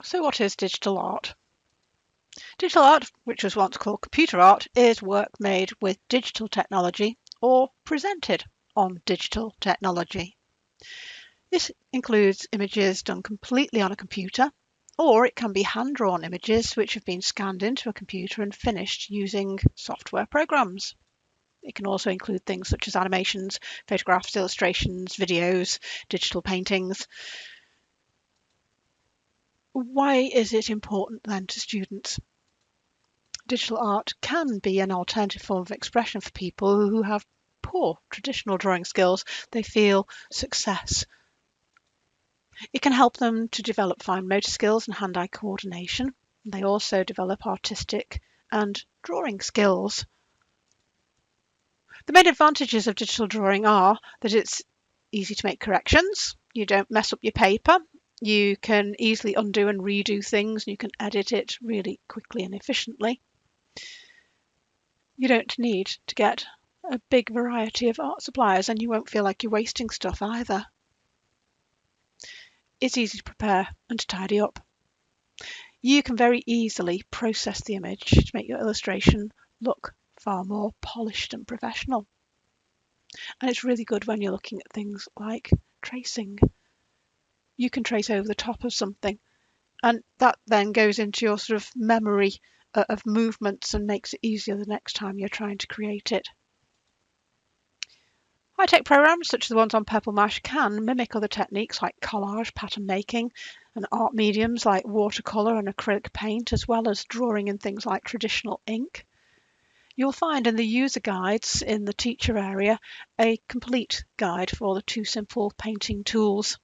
So what is digital art? Digital art, which was once called computer art, is work made with digital technology or presented on digital technology. This includes images done completely on a computer, or it can be hand-drawn images which have been scanned into a computer and finished using software programs. It can also include things such as animations, photographs, illustrations, videos, digital paintings. Why is it important then to students? Digital art can be an alternative form of expression for people who have poor traditional drawing skills. They feel success. It can help them to develop fine motor skills and hand-eye coordination. They also develop artistic and drawing skills. The main advantages of digital drawing are that it's easy to make corrections. You don't mess up your paper. You can easily undo and redo things, and you can edit it really quickly and efficiently. You don't need to get a big variety of art supplies, and you won't feel like you're wasting stuff either. It's easy to prepare and to tidy up. You can very easily process the image to make your illustration look far more polished and professional. And it's really good when you're looking at things like tracing. You can trace over the top of something, and that then goes into your sort of memory of movements and makes it easier the next time you're trying to create it. High-tech programs such as the ones on Pebble Mash can mimic other techniques like collage, pattern making, and art mediums like watercolour and acrylic paint, as well as drawing in things like traditional ink. You'll find in the user guides in the teacher area a complete guide for the 2 simple painting tools.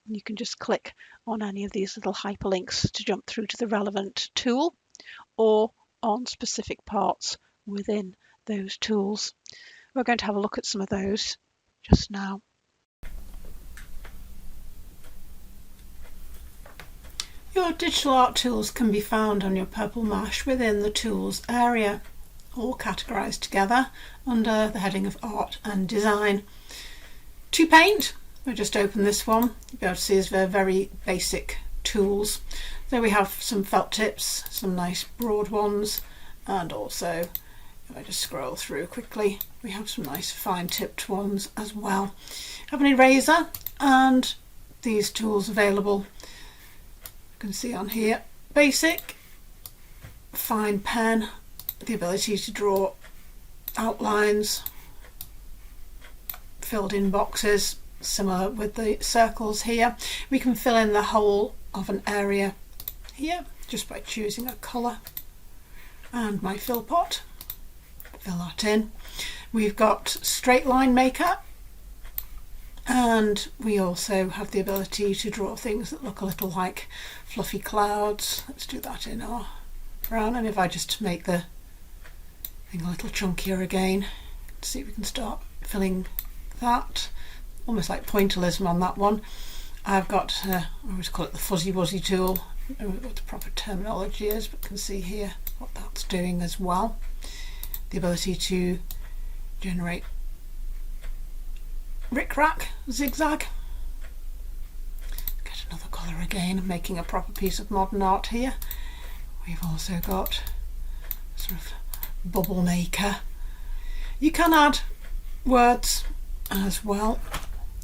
You can just click on any of these little hyperlinks to jump through to the relevant tool or on specific parts within those tools. We're going to have a look at some of those just now. Your digital art tools can be found on your Pebble Mash within the tools area, all categorised together under the heading of art and design. To paint, we'll just open this one. You'll be able to see they're very basic tools. So we have some felt tips, some nice broad ones, and also, if I just scroll through quickly, we have some nice fine tipped ones as well. I have an eraser and these tools available. You can see on here, basic, fine pen, the ability to draw outlines, filled in boxes, similar with the circles here. We can fill in the whole of an area here just by choosing a colour, and my fill pot, fill that in. We've got straight line maker, and we also have the ability to draw things that look a little like fluffy clouds. Let's do that in our brown, and if I just make the thing a little chunkier again, see if we can start filling that, almost like pointillism on that one. I've got, I always call it the fuzzy wuzzy tool, I don't know what the proper terminology is, but you can see here what that's doing as well. The ability to generate rick-rack, zigzag. Get another colour again, making a proper piece of modern art here. We've also got sort of bubble maker. You can add words as well,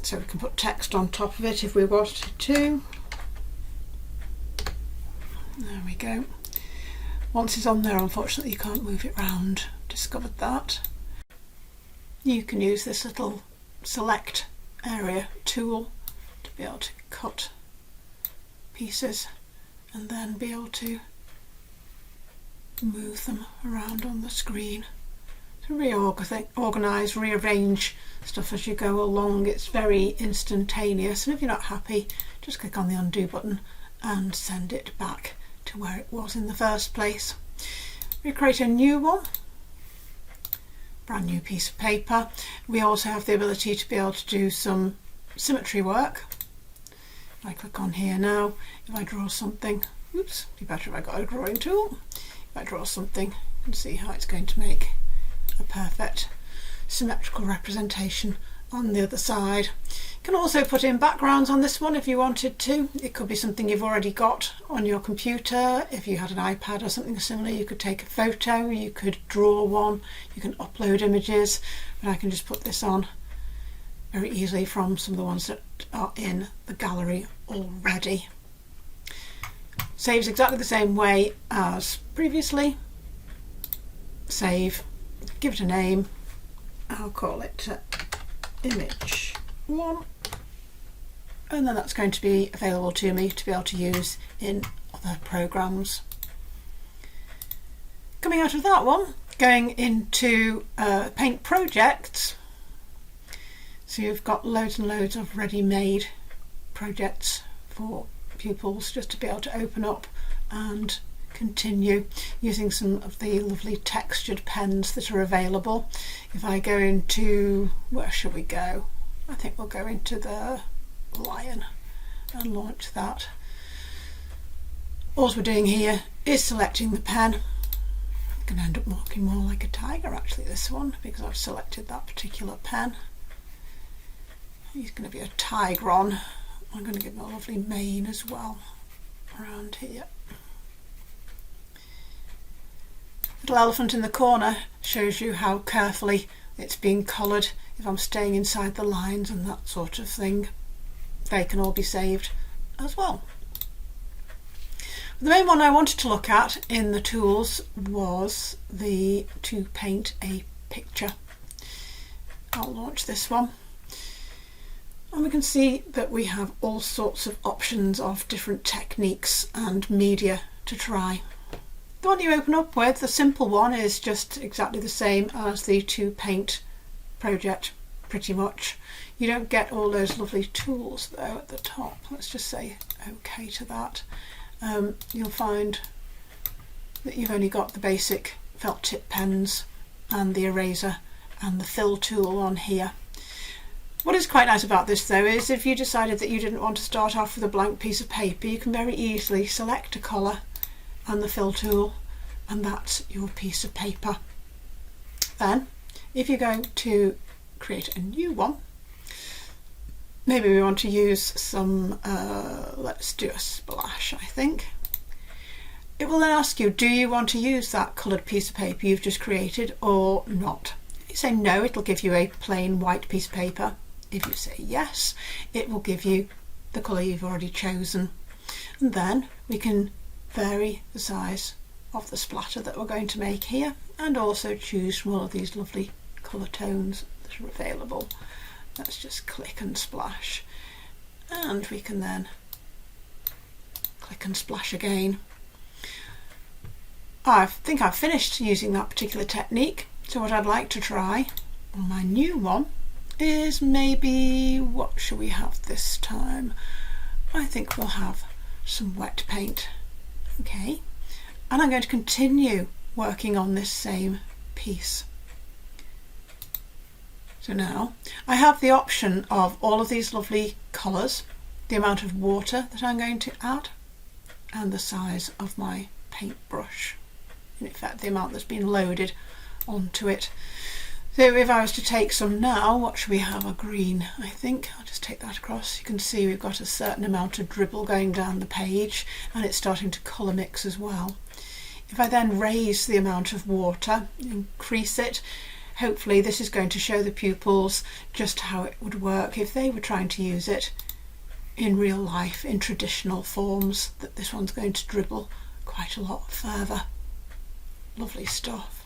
so we can put text on top of it if we wanted to. There we go. Once it's on there, unfortunately you can't move it round. Discovered that. You can use this little select area tool to be able to cut pieces and then be able to move them around on the screen. To reorganise, rearrange stuff as you go along. It's very instantaneous, and if you're not happy, just click on the undo button and send it back to where it was in the first place. We create a new one, brand new piece of paper. We also have the ability to be able to do some symmetry work. If I click on here now, if I draw something, oops, it'd be better if I got a drawing tool. If I draw something, you can see how it's going to make a perfect symmetrical representation on the other side. You can also put in backgrounds on this one if you wanted to. It could be something you've already got on your computer. If you had an iPad or something similar, you could take a photo, you could draw one, you can upload images, but I can just put this on very easily from some of the ones that are in the gallery already. Saves exactly the same way as previously. Save, give it a name. I'll call it image 1, and then that's going to be available to me to be able to use in other programs. Coming out of that one, going into paint projects. So you've got loads and loads of ready-made projects for pupils just to be able to open up and continue using some of the lovely textured pens that are available. If I go into, where shall we go? I think we'll go into the lion and launch that. All we're doing here is selecting the pen. I'm going to end up looking more like a tiger actually, this one, because I've selected that particular pen. He's going to be a tigron. I'm going to give him a lovely mane as well around here. Little elephant in the corner shows you how carefully it's being coloured. If I'm staying inside the lines and that sort of thing, they can all be saved as well. The main one I wanted to look at in the tools was to paint a picture. I'll launch this one. And we can see that we have all sorts of options of different techniques and media to try. The one you open up with, the simple one, is just exactly the same as the to paint project, pretty much. You don't get all those lovely tools though at the top. Let's just say OK to that. You'll find that you've only got the basic felt tip pens and the eraser and the fill tool on here. What is quite nice about this though is if you decided that you didn't want to start off with a blank piece of paper, you can very easily select a colour and the fill tool, and that's your piece of paper. Then if you go to create a new one, maybe we want to use some, let's do a splash I think. It will then ask you, do you want to use that coloured piece of paper you've just created or not? If you say no, it'll give you a plain white piece of paper. If you say yes, it will give you the colour you've already chosen. And then we can vary the size of the splatter that we're going to make here, and also choose from all of these lovely colour tones that are available. Let's just click and splash, and we can then click and splash again. I think I've finished using that particular technique, so what I'd like to try on my new one is maybe, what shall we have this time? I think we'll have some wet paint. Okay, and I'm going to continue working on this same piece. So now I have the option of all of these lovely colours, the amount of water that I'm going to add, and the size of my paintbrush. In effect, the amount that's been loaded onto it. So if I was to take some now, what should we have? A green, I think. I'll just take that across. You can see we've got a certain amount of dribble going down the page, and it's starting to colour mix as well. If I then raise the amount of water, increase it, hopefully this is going to show the pupils just how it would work if they were trying to use it in real life, in traditional forms, that this one's going to dribble quite a lot further. Lovely stuff.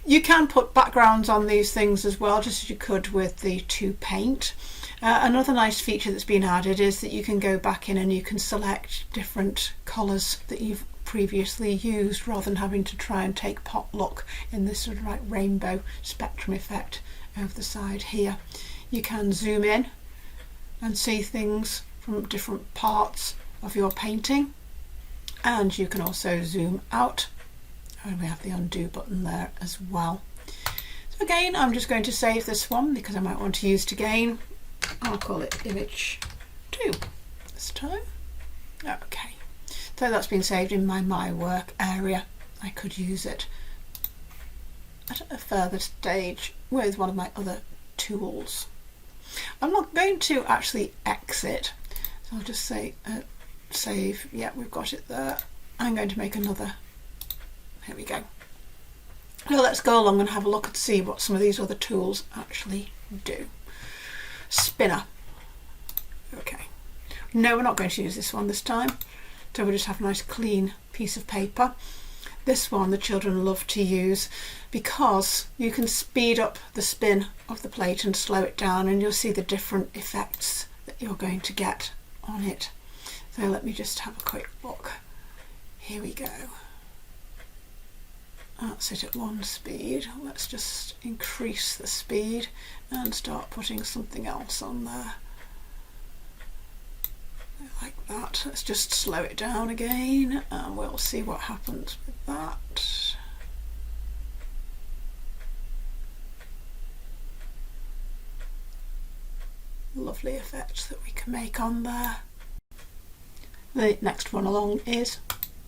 You can put backgrounds on these things as well, just as you could with the to paint. Another nice feature that's been added is that you can go back in and you can select different colours that you've previously used, rather than having to try and take pot luck in this sort of like rainbow spectrum effect over the side here. You can zoom in and see things from different parts of your painting, and you can also zoom out, and we have the undo button there as well. So again, I'm just going to save this one because I might want to use it again. I'll call it image 2 this time. Okay, so that's been saved in my work area. I could use it at a further stage with one of my other tools. I'm not going to actually exit, so I'll just say save. Yeah, we've got it there. I'm going to make another. Here we go. Now let's go along and have a look and see what some of these other tools actually do. Spinner. Okay. No, we're not going to use this one this time. So we'll just have a nice clean piece of paper. This one the children love to use because you can speed up the spin of the plate and slow it down, and you'll see the different effects that you're going to get on it. So let me just have a quick look. Here we go. That's it at one speed. Let's just increase the speed and start putting something else on there. Like that. Let's just slow it down again and we'll see what happens with that. Lovely effect that we can make on there. The next one along is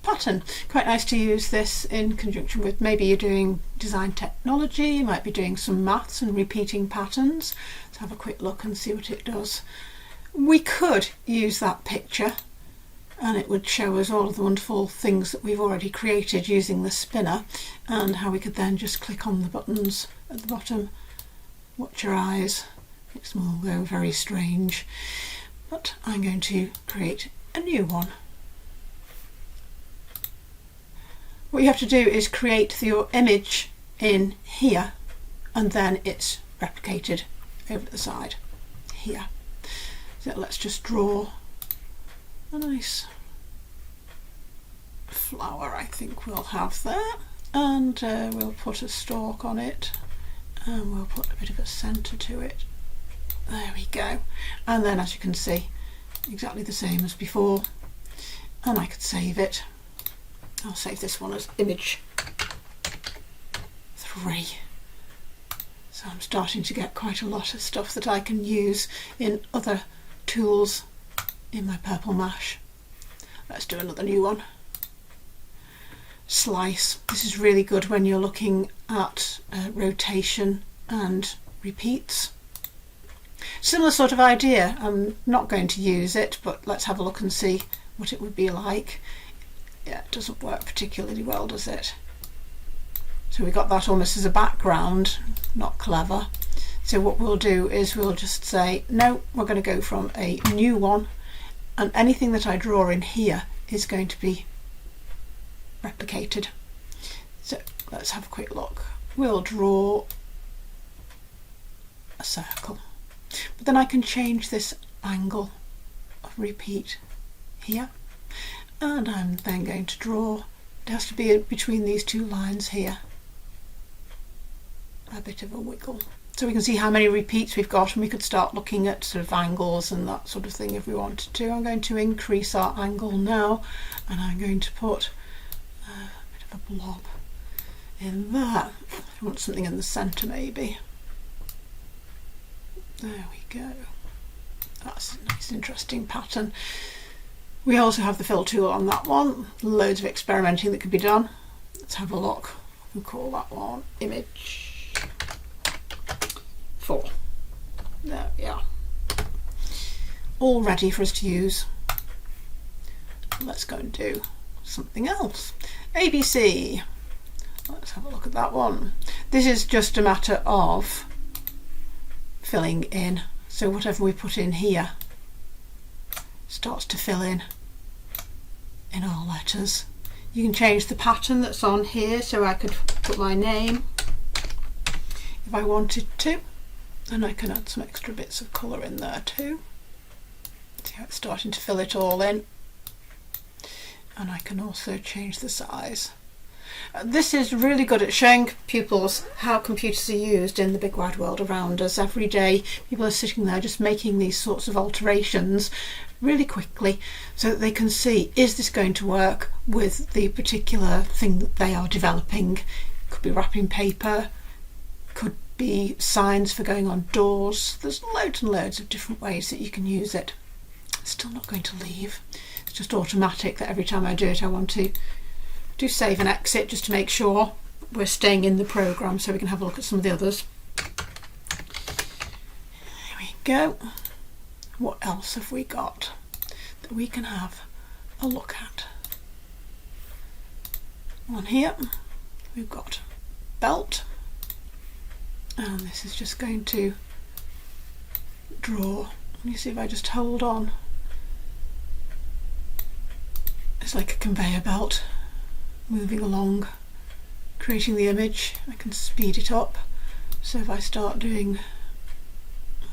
pattern. Quite nice to use this in conjunction with maybe you're doing design technology, you might be doing some maths and repeating patterns. Let's have a quick look and see what it does. We could use that picture and it would show us all of the wonderful things that we've already created using the spinner, and how we could then just click on the buttons at the bottom. Watch your eyes, makes them all go very strange, but I'm going to create a new one. What you have to do is create your image in here and then it's replicated over the side here. So let's just draw a nice flower, I think we'll have there, and we'll put a stalk on it and we'll put a bit of a centre to it. There we go. And then as you can see, exactly the same as before, and I could save it. I'll save this one as image 3. So I'm starting to get quite a lot of stuff that I can use in other tools in my purple mash. Let's do another new one. Slice. This is really good when you're looking at rotation and repeats. Similar sort of idea. I'm not going to use it, but let's have a look and see what it would be like. Yeah, it doesn't work particularly well, does it? So we got that almost as a background, not clever. So what we'll do is we'll just say, no, we're going to go from a new one, and anything that I draw in here is going to be replicated. So let's have a quick look. We'll draw a circle, but then I can change this angle of repeat here. And I'm then going to draw, it has to be between these two lines here, a bit of a wiggle. So we can see how many repeats we've got, and we could start looking at sort of angles and that sort of thing if we wanted to. I'm going to increase our angle now, and I'm going to put a bit of a blob in there. I want something in the centre maybe. There we go. That's a nice interesting pattern. We also have the fill tool on that one. Loads of experimenting that could be done. Let's have a look. We'll call that one image 4. There we are. All ready for us to use. Let's go and do something else. ABC. Let's have a look at that one. This is just a matter of filling in. So whatever we put in here starts to fill in our letters. You can change the pattern that's on here, so I could put my name if I wanted to, and I can add some extra bits of colour in there too. See how it's starting to fill it all in, and I can also change the size. This is really good at showing pupils how computers are used in the big wide world around us. Every day people are sitting there just making these sorts of alterations really quickly so that they can see, is this going to work with the particular thing that they are developing. Could be wrapping paper, could be signs for going on doors. There's loads and loads of different ways that you can use it. It's still not going to leave. It's just automatic that every time I do it I want to do save and exit just to make sure we're staying in the program, so we can have a look at some of the others. There we go. What else have we got that we can have a look at? On here we've got belt, and this is just going to draw. You see, if I just hold on, it's like a conveyor belt moving along, creating the image. I can speed it up, so if I start doing,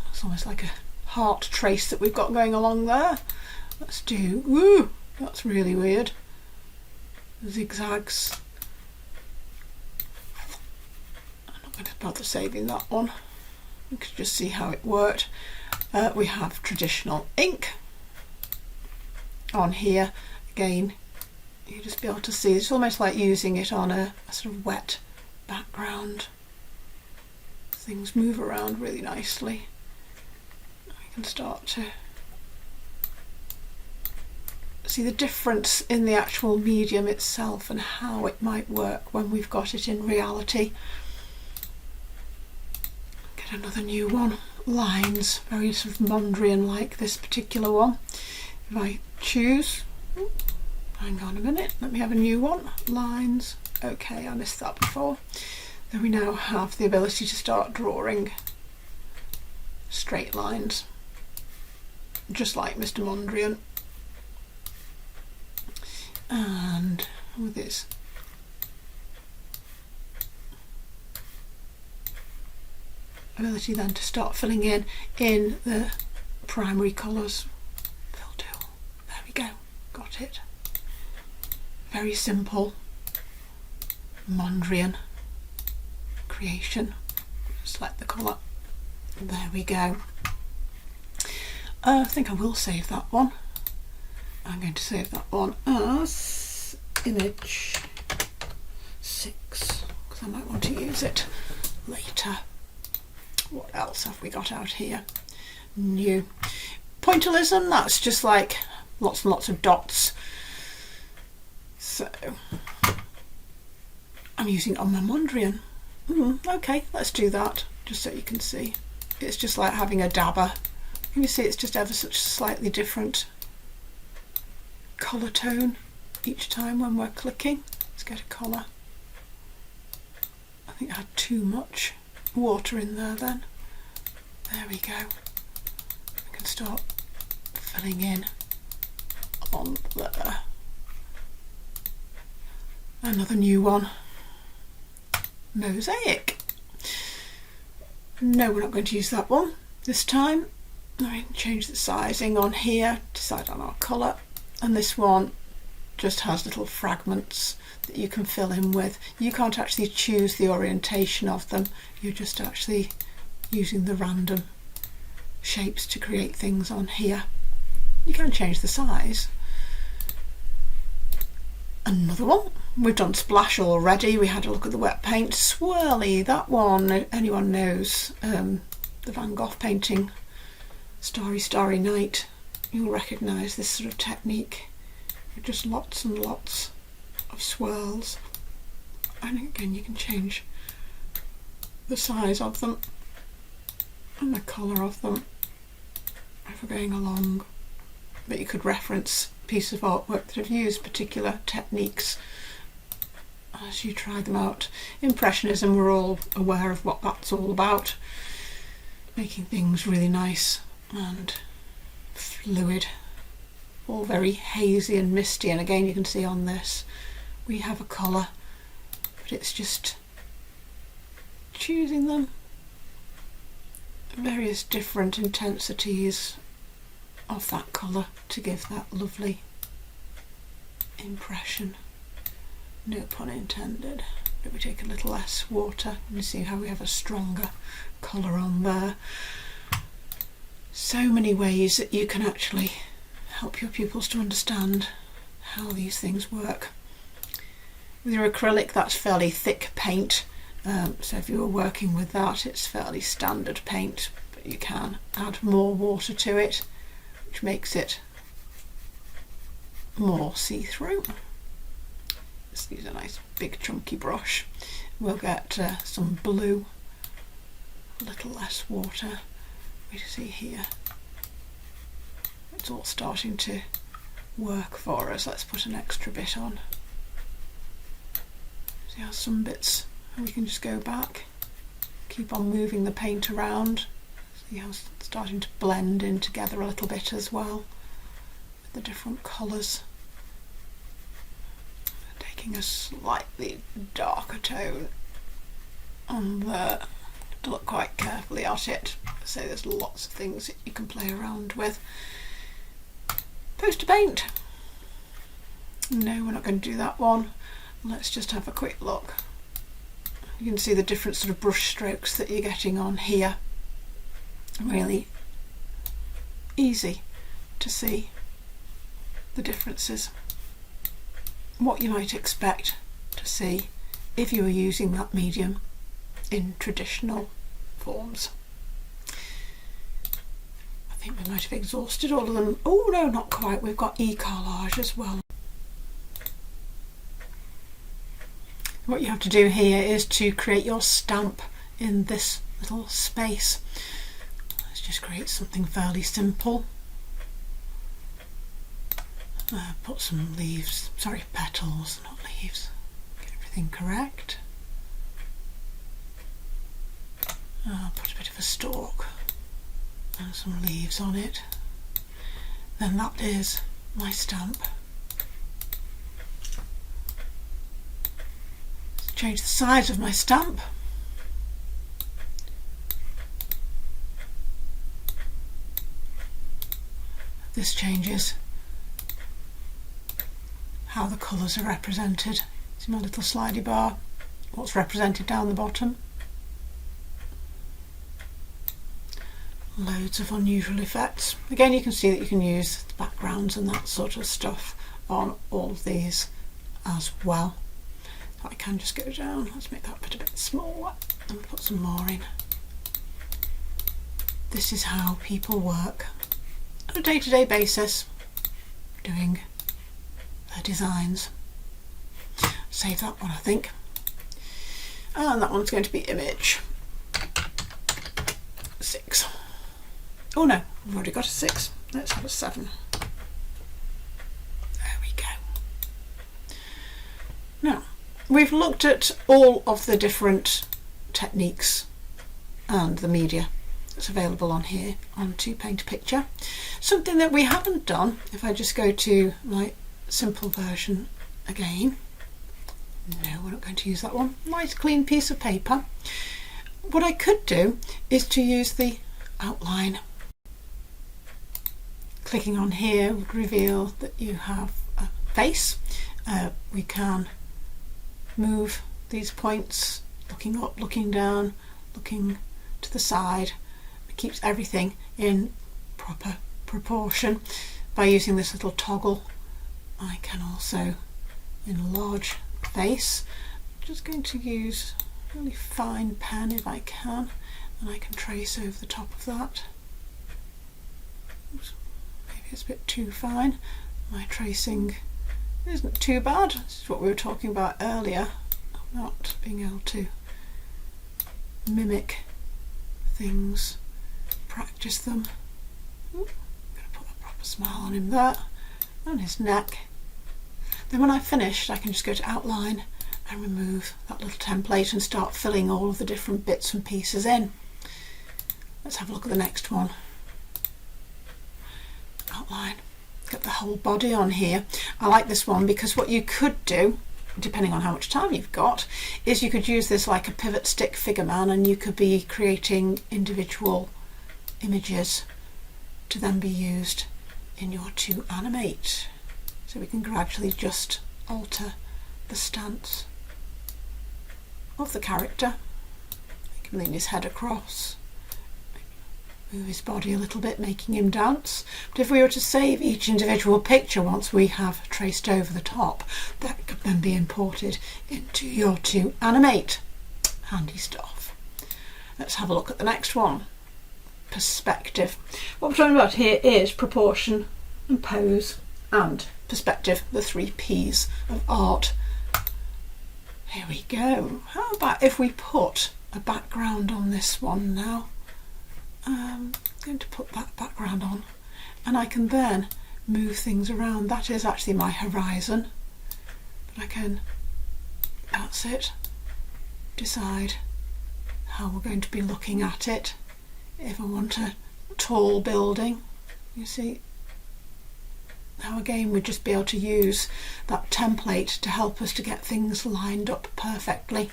it's almost like a heart trace that we've got going along there. Let's do, woo, that's really weird, zigzags. I'm not going to bother saving that one. You can just see how it worked. We have traditional ink on here. Again, you'll just be able to see, it's almost like using it on a sort of wet background. Things move around really nicely. We can start to see the difference in the actual medium itself and how it might work when we've got it in reality. Get another new one. Lines, very sort of Mondrian like, this particular one. If I choose, hang on a minute, let me have a new one. Lines, okay, I missed that before. Then we now have the ability to start drawing straight lines, just like Mr. Mondrian. And with this ability then to start filling in the primary colours. Fill tool, there we go, got it. Very simple Mondrian creation. Select the colour, there we go. I think I will save that one. I'm going to save that one as image 6 because I might want to use it later. What else have we got out here? New. Pointillism, that's just like lots and lots of dots. So I'm using it on my Mondrian. Okay, let's do that just so you can see. It's just like having a dabber. Can you see it's just ever such slightly different colour tone each time when we're clicking. Let's get a colour. I think I had too much water in there then. There we go. We can start filling in on there. Another new one. Mosaic. No, we're not going to use that one this time. I can change the sizing on here, decide on our colour, and this one just has little fragments that you can fill in with. You can't actually choose the orientation of them, you're just actually using the random shapes to create things on here. You can change the size. Another one, we've done splash already, we had a look at the wet paint. Swirly, that one, anyone knows the Van Gogh painting Starry Starry Night, you'll recognise this sort of technique. Just lots and lots of swirls, and again you can change the size of them and the colour of them as we're going along, but you could reference pieces of artwork that have used particular techniques as you try them out. Impressionism, we're all aware of what that's all about, making things really nice and fluid, all very hazy and misty, and again you can see on this we have a colour, but it's just choosing them, various different intensities of that colour to give that lovely impression. No pun intended, but we take a little less water and see how we have a stronger colour on there. So many ways that you can actually help your pupils to understand how these things work. With your acrylic, that's fairly thick paint, so if you were working with that, it's fairly standard paint, but you can add more water to it, which makes it more see-through. Let's use a nice big chunky brush. We'll get some blue, a little less water. we see here, it's all starting to work for us. Let's put an extra bit on. See how some bits, we can just go back, keep on moving the paint around. See how it's starting to blend in together a little bit as well with the different colours. Taking a slightly darker tone on there to look quite carefully at it. So there's lots of things that you can play around with. Poster paint. No, we're not going to do that one. Let's just have a quick look. You can see the different sort of brush strokes that you're getting on here. Really easy to see the differences. What you might expect to see if you were using that medium in traditional forms. I think we might have exhausted all of them. Oh no, not quite. We've got E-collage as well. What you have to do here is to create your stamp in this little space. Let's just create something fairly simple. Put some leaves, sorry, petals, not leaves. Get everything correct. Put a bit of a stalk and some leaves on it. Then that is my stamp. Let's change the size of my stamp. This changes how the colours are represented. See my little slidey bar, what's represented down the bottom. Loads of unusual effects. Again, you can see that you can use the backgrounds and that sort of stuff on all of these as well. I can just go down, let's make that bit a bit smaller and put some more in. This is how people work on a day-to-day basis doing their designs. Save that one, I think. And that one's going to be image 6. Oh no, we've already got a 6. Let's have a 7. There we go. Now, we've looked at all of the different techniques and the media that's available on here on To Paint a Picture. Something that we haven't done, if I just go to my simple version again. No, we're not going to use that one. Nice clean piece of paper. What I could do is to use the outline. Clicking on here would reveal that you have a face. We can move these points, looking up, looking down, looking to the side. It keeps everything in proper proportion. By using this little toggle, I can also enlarge the face. I'm just going to use a really fine pen if I can, and I can trace over the top of that. Oops. It's a bit too fine. My tracing isn't too bad. This is what we were talking about earlier, not being able to mimic things, practice them. Ooh, I'm going to put a proper smile on him there, and his neck. Then when I've finished, I can just go to outline and remove that little template and start filling all of the different bits and pieces in. Let's have a look at the next one. Outline, get the whole body on here. I like this one because what you could do, depending on how much time you've got, is you could use this like a pivot stick figure man, and you could be creating individual images to then be used in your To Animate. So we can gradually just alter the stance of the character. Make him lean his head across, move his body a little bit, making him dance. But if we were to save each individual picture once we have traced over the top, that could then be imported into your To Animate. Handy stuff. Let's have a look at the next one. Perspective. What we're talking about here is proportion and pose and perspective, the 3 P's of art. Here we go. How about if we put a background on this one now? going to put that background on, and I can then move things around. That is actually my horizon, but I can, that's it, decide how we're going to be looking at it. If I want a tall building, you see how again we'd just be able to use that template to help us to get things lined up perfectly.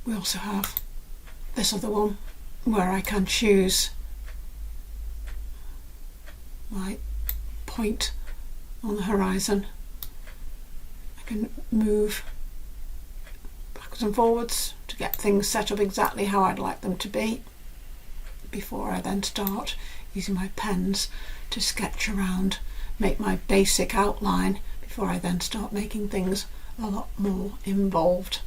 We also have this other one where I can choose my point on the horizon. I can move backwards and forwards to get things set up exactly how I'd like them to be before I then start using my pens to sketch around, make my basic outline before I then start making things a lot more involved.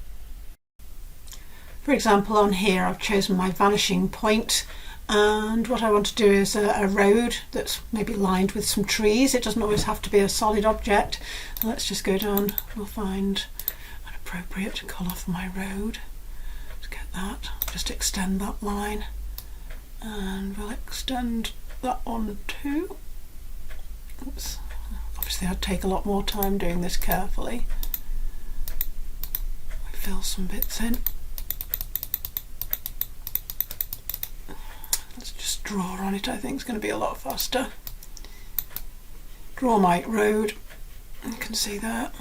For example, on here I've chosen my vanishing point, and what I want to do is a road that's maybe lined with some trees. It doesn't always have to be a solid object. Let's just go down, we'll find an appropriate colour for my road. Let's get that, just extend that line, and we'll extend that one too. Oops. Obviously I'd take a lot more time doing this carefully. We fill some bits in. Let's just draw on it. I think it's going to be a lot faster. Draw my road, you can see that.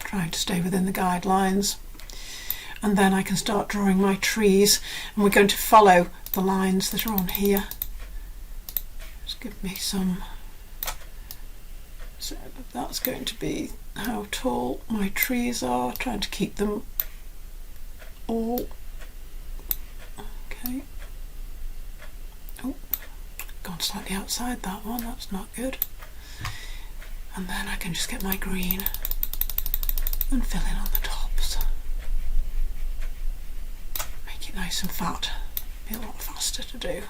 Trying to stay within the guidelines. And then I can start drawing my trees, and we're going to follow the lines that are on here. Just give me some, so that's going to be how tall my trees are, trying to keep them all okay. Oh, gone slightly outside that one, that's not good. And then I can just get my green and fill in on the tops. Make it nice and fat, be a lot faster to do.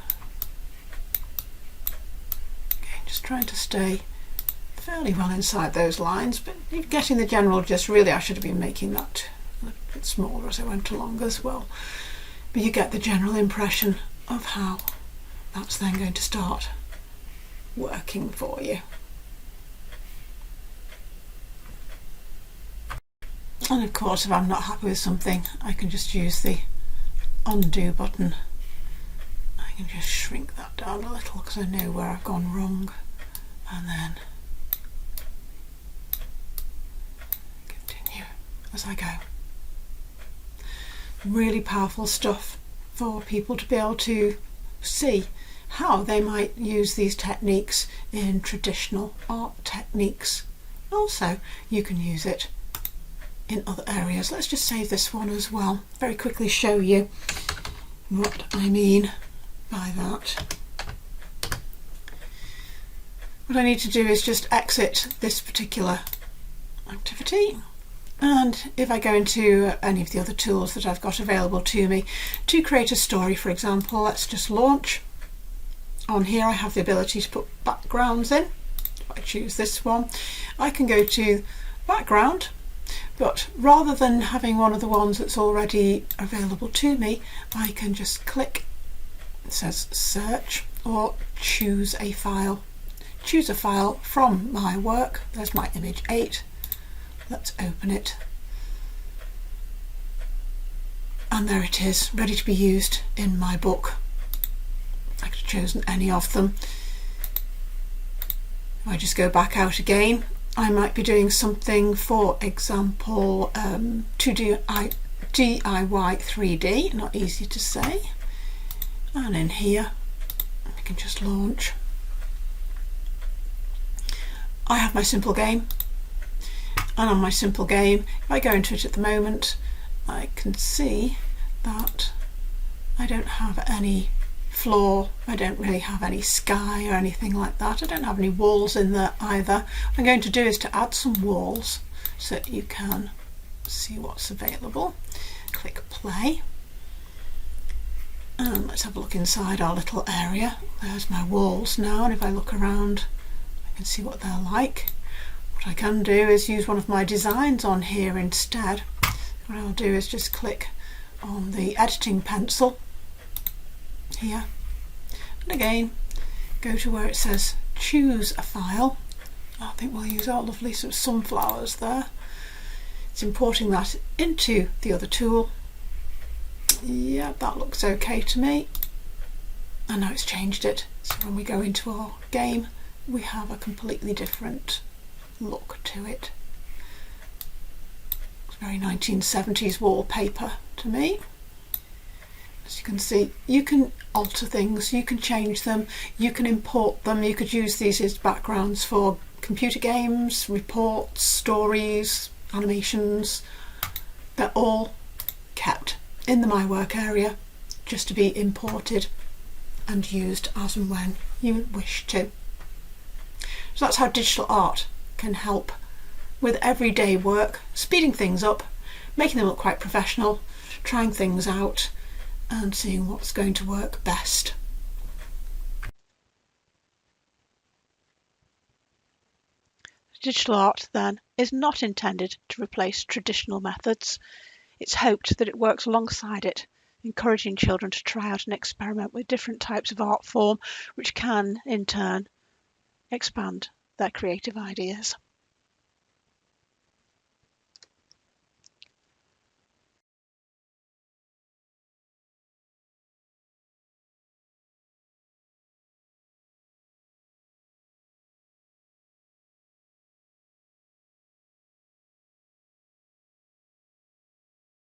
Okay, just trying to stay fairly well inside those lines, but you're getting the general gist. Really I should have been making that a bit smaller as I went along as well, but you get the general impression of how that's then going to start working for you. And of course, if I'm not happy with something, I can just use the undo button. I can just shrink that down a little because I know where I've gone wrong, and then continue as I go. Really powerful stuff for people to be able to see how they might use these techniques in traditional art techniques. Also, you can use it in other areas. Let's just save this one as well. Very quickly show you what I mean by that. What I need to do is just exit this particular activity, and if I go into any of the other tools that I've got available to me to create a story, for example, let's just launch. On here I have the ability to put backgrounds in. If I choose this one, I can go to background, but rather than having one of the ones that's already available to me, I can just click, it says search, or choose a file. Choose a file from my work. There's my image 8. Let's open it. And there it is, ready to be used in my book. I could have chosen any of them. If I just go back out again, I might be doing something, for example, to do DIY 3D, not easy to say. And in here, I can just launch. I have my simple game, and on my simple game, if I go into it at the moment, I can see that I don't have any floor, I don't really have any sky or anything like that. I don't have any walls in there either. What I'm going to do is to add some walls so that you can see what's available. Click play, and let's have a look inside our little area. There's my walls now, and if I look around I can see what they're like. What I can do is use one of my designs on here instead. what I'll do is just click on the editing pencil here, and again go to where it says choose a file. I think we'll use our lovely sort of sunflowers there. It's importing that into the other tool. Yeah, that looks okay to me. And now it's changed it, so when we go into our game we have a completely different look to it. It's very 1970s wallpaper to me. As you can see, you can alter things, you can change them, you can import them. You could use these as backgrounds for computer games, reports, stories, animations. They're all kept in the My Work area just to be imported and used as and when you wish to. So that's how digital art can help with everyday work, speeding things up, making them look quite professional, trying things out and seeing what's going to work best. Digital art then is not intended to replace traditional methods. It's hoped that it works alongside it, encouraging children to try out and experiment with different types of art form, which can in turn expand their creative ideas.